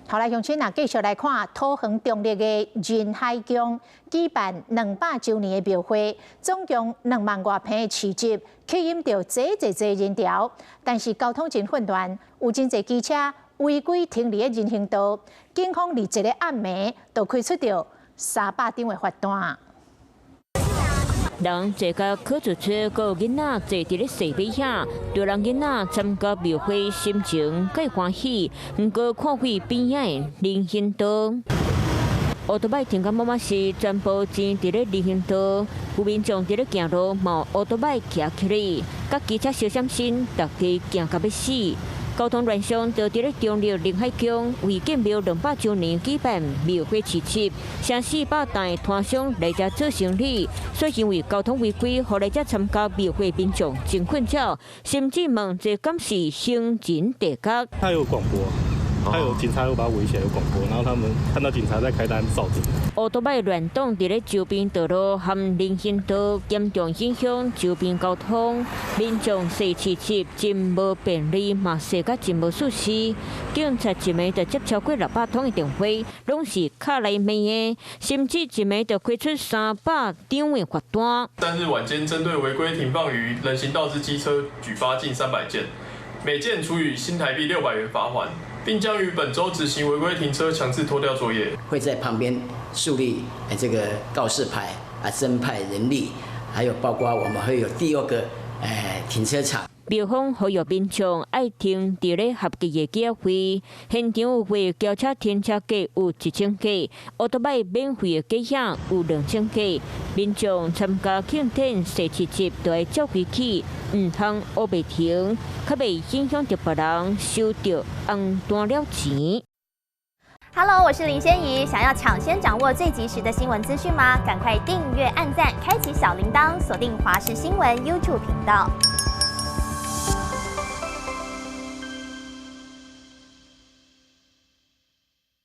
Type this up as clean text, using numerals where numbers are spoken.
后来乡亲啊，继续来看土横中立的仁海宫举办200周年的庙会，总共2万多瓶的汽汁，吸引到济人潮。但是交通真混乱，有真侪机车违规停伫人行道，警方伫一个暗暝就开出着300张的罚单。人坐到考注车，还有囡仔坐伫咧西尾遐，就让囡仔参加庙会，心情介欢喜。不过看开边仔的人行道，乌托摆停到妈妈时，全部钱伫咧人行道，有民众伫咧行路，冒乌托摆骑起来，甲机车小闪身，大家行到要死。交通乱象就伫咧中立仁海宫为建庙200周年举办庙会市集，成400台摊商来遮做生意，所以因为交通违规，互来遮参加庙会民众真困扰，甚至问这敢是行人地角？他有广播。他有警察有把他围起来，有广播，然后他们看到警察在开单扫停。乌托摆乱挡伫咧周边道路和人行道，严重影响周边交通。民众坐市集真无便利，嘛坐甲真无舒适。警察一暝就接超过600通的电话，拢是卡来骂的，甚至一暝就开出300张的罚单。3日晚间，针对违规停放于人行道之机车，举发近300件，每件处以新台币600元罚款。并将于本周执行违规停车强制拖吊作业。会在旁边树立这个告示牌增派人力，还有包括我们会有第2个停车场。庙方呼吁民众爱停伫咧合规的记费，现场有为轿车停车价有1000块，乌托摆免费的价额有2000块。民众参加庆典坐市集都要照规矩，唔通乌白停，较袂影响到别人收到红单了钱。Hello， 我是林仙怡。想要抢先掌握最及时的新闻资讯吗？赶快订阅、按赞、开启小铃铛，锁定华视新闻 YouTube 频道。